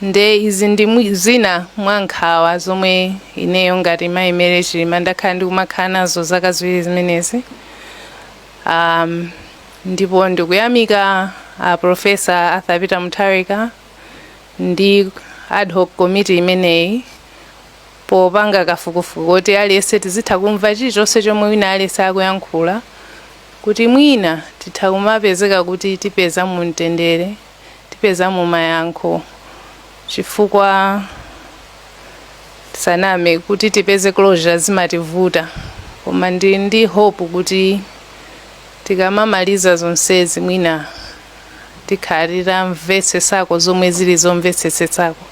Nde izi ndi zina mwa nkhawa zomwe ineyo ngati mayimere Chilima ndakhala ndikumakhala nazo zaka ziwiri zimenezi. Ndipo ndikuyamika Professor Arthur Peter Mutharika ndi ad hoc committee imeneyi popanga kafukufuku kuti aliyense tizitha kumva chilichonse chomwe wina aliyense akuyankhula, kuti mwina titha kumapezeka kuti tipeza mu mtendere, tipeza mu mayankho, chifukwa saname kuti tipeze closure zimativuta. Koma ndi hope kuti tikamamaliza zonsezi mwina tikhalira mvetsesako zomwe zili zomvetsesetsako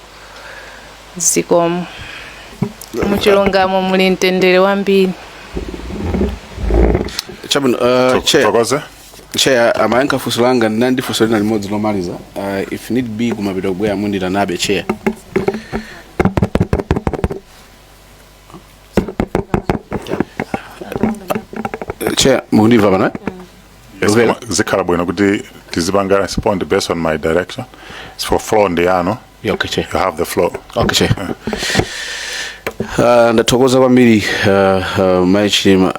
zikomo muchilungamo muli mtendere wambiri. Chabwino chair amayankha funso langa ndi funso lina limodzi lomaliza if need be kumapita kubwera mundira nabe chair. Chair mukundiva pana? Yes, zikhala bwino kuti tizipanga respond based on my direction. It's for floor ndiyano. Yeah, okay, chair. You have the floor. Okay, chair. Ndathokoza kwambiri maichima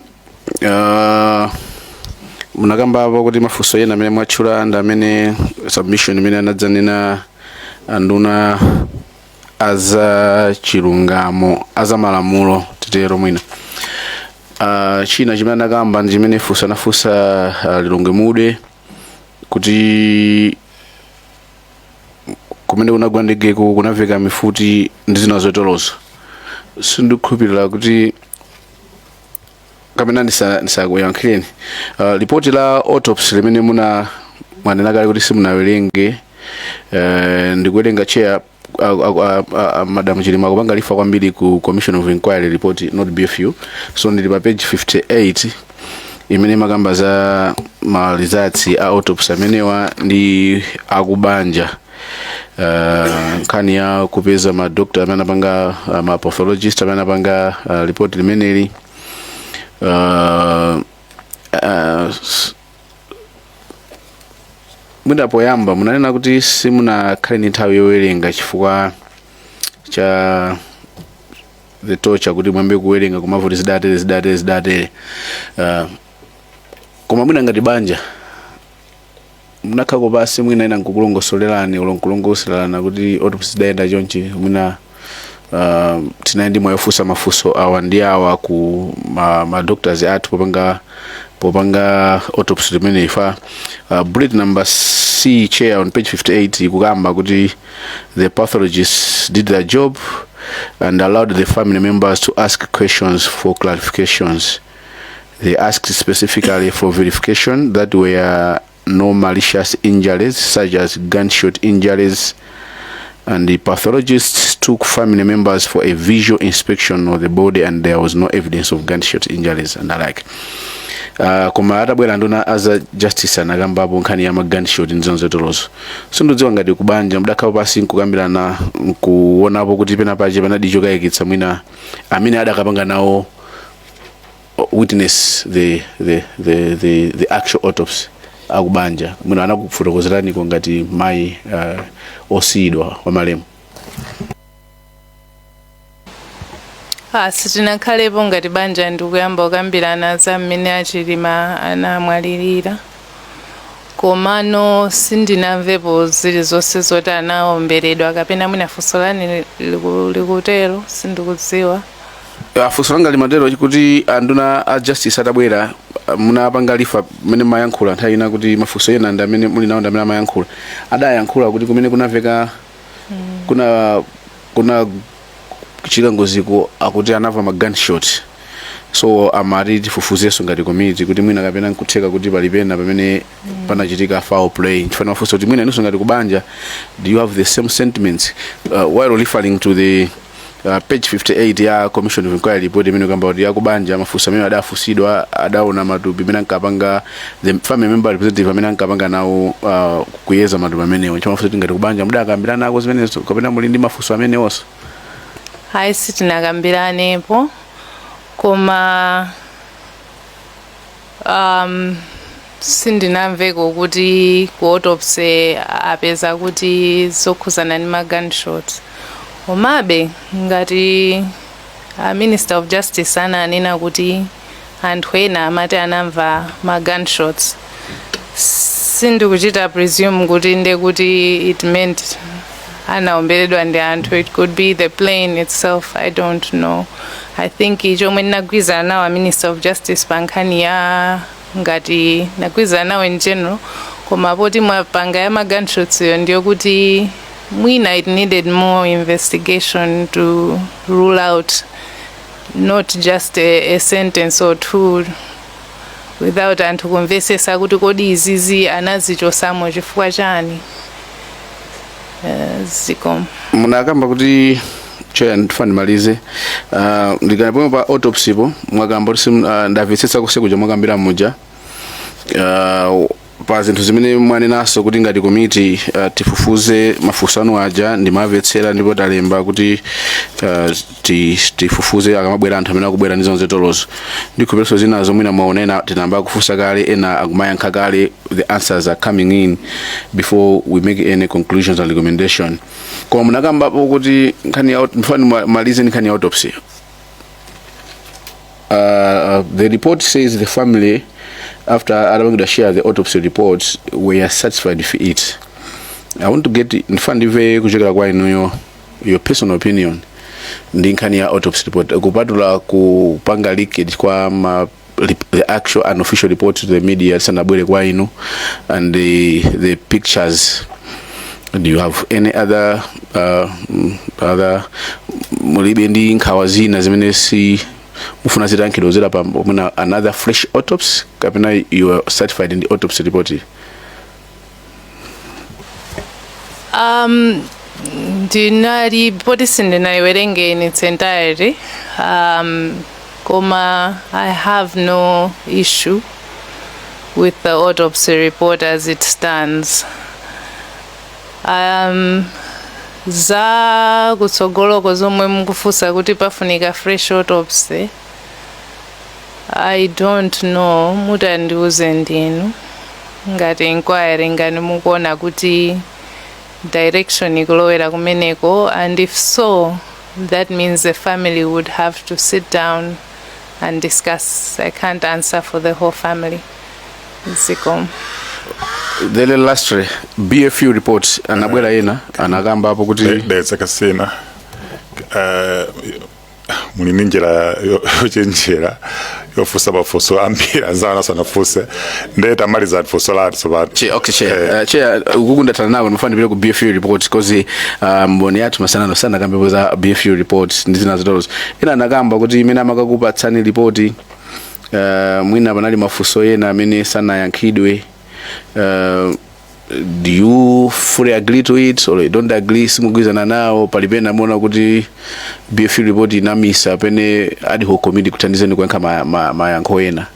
munakambapo kuti mafunso ena amene mwatchula ndi amene submission imene anadzanena anduna aza chilungamo aza malamulo titero mwina china chimene anakamba ndi chimene funso anafunsa Lilongwe Mude kuti kumene kunagwa ndegeko kunaveka mifuti ndi zina zotoloza. Sindikhulupirira kuti kamena ndisakuyankhireni ripoti la autopsy limene mwanena kale kuti simunawerenge ndikuwerenga chair Madam Chilima kupanga lifa kwambiri ku Commission of Inquiry report not BFU, so ndili pa page 58 imene makamba za ma results a autopsy amenewa ndi akubanja nkhani ya kupeza ma doctor amene apanga ma pathologist amene apanga report limeneli mwina poyamba munanena kuti simunakhale ndi nthawi yowerenga chifukwa cha the torture kuti mwambe kuwerenga kumavuti zidatere koma mwina ngati banja munakhala pasi mwina ena nkukulongosolerani ulonkulongosolerana kuti autopsy idayenda chonchi mwina tinayi ndi mwayofunsa mafunso awa ndi awa ku ma doctors athu popanga autopsy limene ifa bullet number C chair on page 58 ikukamba kuti the pathologists did their job and allowed the family members to ask questions for clarifications. They asked specifically for verification that were no malicious injuries such as gunshot injuries, and the pathologists took family members for a visual inspection of the body and there was no evidence of gunshot injuries and the like. Koma atabwera nduna aza justice anakambapo nkhani ya gunshot nzonzetolozo sindodziwa ngati kubanja mudakhala pasi nkukambirana nkuonapo kuti pena pache panadicho kayikitsa mwina amene adakapanga nawo witness the actual autopsy akubanja mwina anakufotokozerani ngati mayi osiyidwa wa malemu. Sitinakhalepo ngati banja ndikuyamba kukambirana za mmene achilima anamwalirira komano sindinamvepo zilizonse zoti anaomberedwa kapena mwina funso lani likutero sindikudziwa. Funso langa limatero kuti anduna a justice atabwera munapanga lifa mmene mayankhula nthawi ina kuti mafunso ena ndi amene muli nawo ndi amene amayankhula adayankhula kuti kumene kunaveka kuna chilangoziko akuti anava ma gunshot, so amati tifufuzeso ngati community kuti mwina kapena nkutheka kuti palipena pamene panachitika foul play. Chifana funso kuti mwina inunso ngati kubanja do you have the same sentiments while referring to the page 58 ya Commission of Inquiry report imene kamba kuti yakubanja mafunso amene adafusidwa adaona Matupi imene ankapanga the family member representative amene ankapanga nawo kuyeza Matupi amenewo. Chifana funso ngati kubanja mudakambirana nako zimenezo kapena muli ndi mafunso amenewonso. Hayi sitinakambiranepo koma sindinamveko kuti ku autopsy apeza kuti zokhuzana ndi ma gunshots. Komabe ngati Minister of Justice ananena kuti anthu ena amati anamva ma gunshots, sindikuchita presume kuti nde kuti it meant anaomberedwa ndi anthu. It could be the plane itself, I don't know. I think chomwe ndinagwizana nawo Minister of Justice pankhani ya ngati nagwizana nawo in general koma poti mwapanga ya ma gunshots yo ndiyo kuti mwina it needed more investigation to rule out not just a sentence or two without anthu kumvesesa kuti kodi izizi anazichosamo chifukwa chani. Ziko munakamba kuti Chair ndifandimalize ndikanapomo pa autopsy po mwakamba kuti ndamvetsetsa kusekuja mwakambira mmoja pa zinthu zimene mwanenaso kuti ngati komiti tifufuze mafunso anu aja ndimamvetsera ndipo talemba kuti tifufuze akamabwera anthu amene akubwera ndi zonzetolozo ndi kupereso zina zomwe mwaonena tinamba kufunsa kale ena akumayankha kale, the answers are coming in before we make any conclusions and recommendation. Koma munakambapo kuti nkhani malize nkhani ya autopsy. The report says the family, after Adamangida share the autopsy reports, we are satisfied with it. I want to get in front of your personal opinion. Ndi nkhani ya autopsy report kupatula kupanga leakage kwa the actual unofficial report to the media sanabwere kwa inu and the pictures. Do you have any other mulibe ndi nkhawa zina zimene si mufuna zitankhidozera pa another fresh autopsy kapena you are certified in the autopsy report? Ndinali report sindinaiwerenge in its entirety. Koma I have no issue with the autopsy report as it stands. Za kutsogoloko zomwe mukufunsa kuti pafunika fresh autopsy, I don't know, mutandiuze ndinu ngati inquiry ngani mukuona kuti direction ikulowera kumeneko, and if so, that means the family would have to sit down and discuss. I can't answer for the whole family. Ziko. The lastly, BFU reports anabwera ena anagamba hapo kuti ndetse kasina muni njira yochenjera yofusa bafuso ambira zana sana fuse ndeta mali za fuso la so okay Chair ukukunda tana nawe mfano vile ku BFU report because mboni yatu masana sana kambe za BFU reports ndizina zotozo ina anagamba kuti imene amakakupatsani report mwina banali mafuso yena amene sana yankhidwe. Do you fully agree to it or you don't agree? Simugwizana nawo palipena mona kuti BFU report inamisa pene ad hoc committee kuthandizeni kuyankha mayankho ena.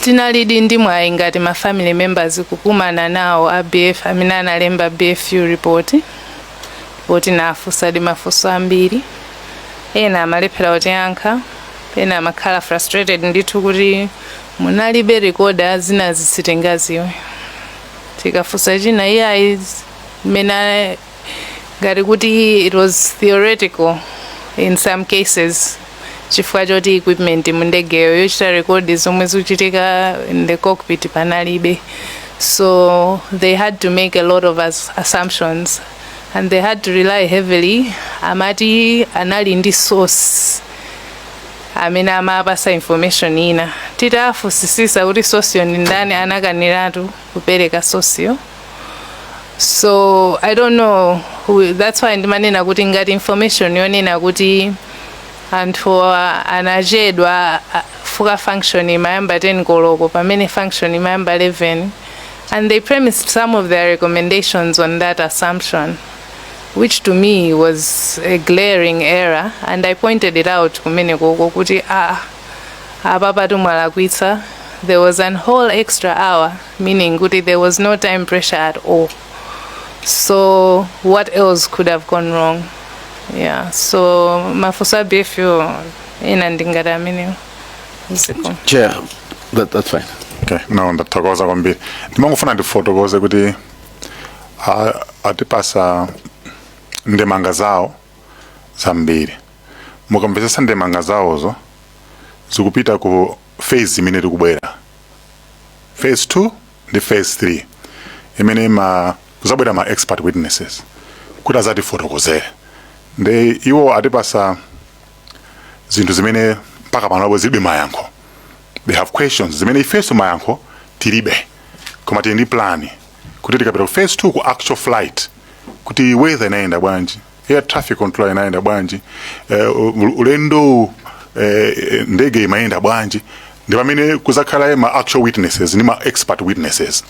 Tinalidi ndi mwayi ngati ma family members kukumana nawo ABF amene analemba BFU report nafunsa di mafunso ambiri, ena amalephera kutiyankha, ena amakhala frustrated ndithu kuti munalibe recorder zina zisitengaziwe. Tikafunsa china iyayi mena ngati kuti it was theoretical in some cases chifukwa choti equipment mundegeyo yochita record zomwe zikuchitika in the cockpit panalibe, so they had to make a lot of assumptions and they had to rely heavily amati anali ndi source amene amapasa information ina. Titafusisisa kuti source ndi ndani anakaniratu kupereka source. So I don't know who, that's why ndimanena kuti ngati information yonena kuti anthu anajedwa fuka function imayamba 10 koloko pamene function imayamba 11, and they premised some of their recommendations on that assumption, which to me was a glaring error, and I pointed it out kumene koko kuti apapa tumalakwitsa. There was an whole extra hour, meaning kuti there was no time pressure at all. So what else could have gone wrong? Yeah, so mafusa BFU ina ndingata amene. Chair, that's fine. Okay, no ndathokoza kwambiri. Ndimangofuna ndifotokoze kuti atipasa ndemanga zawo zambiri. Mukamvesesa ndemanga zawozo zikupita ku phase imene tikubwera. Phase 2 ndi phase 3. Imene kuzabwera ma expert witnesses kuti azatifotokozere. Nde iwo atipasa zinthu zimene mpaka pano zilibe mayankho. They have questions zimene ifeso mayankho tilibe. Koma tili ndi plan kuti tikapita ku phase 2 ku actual flight kuti weather inaenda bwanji, air traffic control inaenda bwanji, ulendo ndege imayenda bwanji ndi pamene kuzakhala ma actual witnesses ni ma expert witnesses.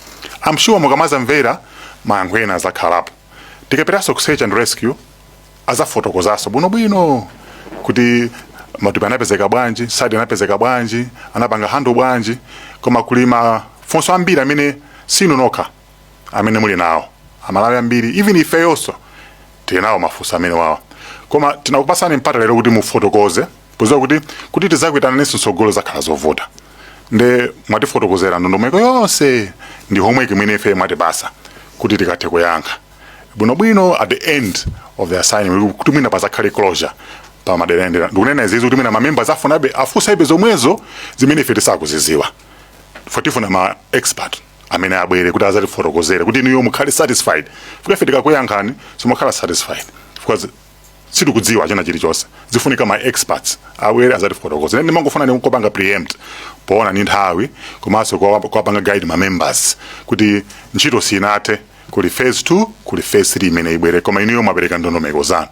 I'm sure mukamaza mvera mayankho ena azakhalapo. Tikapitanso ku search and rescue azafotokozaso bwinobwino kuti Matupi anapezeka bwanji, Sadi anapezeka bwanji, anapanga hando bwanji, koma kulima funso ambiri amene sinonoka amene muli nawo. Amalawi ambiri even ifeyonso tinawo mafunso amene wawo. Koma tinakupasani mpata lero kuti mufotokoze, kuziwa kuti tizakuitana nesu nsogolo zakhala zovota. Nde mwatifotokozera ndondomeko yonse ndi homework imene ife mwatipasa kuti tikathe kuyankha. Bwinobwino at the end of the assignment kuti mwina pazakhale closure pa maderendera. Ndikunena izizo kuti mwina mamembers afunsa ibe zomwezo zimene ife tisakuziziwa. Tifuna ma expert amene abwere kuti azatifotokozere kuti niyo mukhale satisfied. Fuka ife tikakuyankhani simukhala satisfied. Because sitikudziwa china chilichonse. Zifunika ma experts awere azatifotokozere. Ndimangofuna nikupanga preempt poona ni nthawi komanso kuwapanga guide ma members kuti ntchito sinathe kuli phase 2 kuli phase 3 imene ibwere koma iniyo mapereka ndondomeko zanu.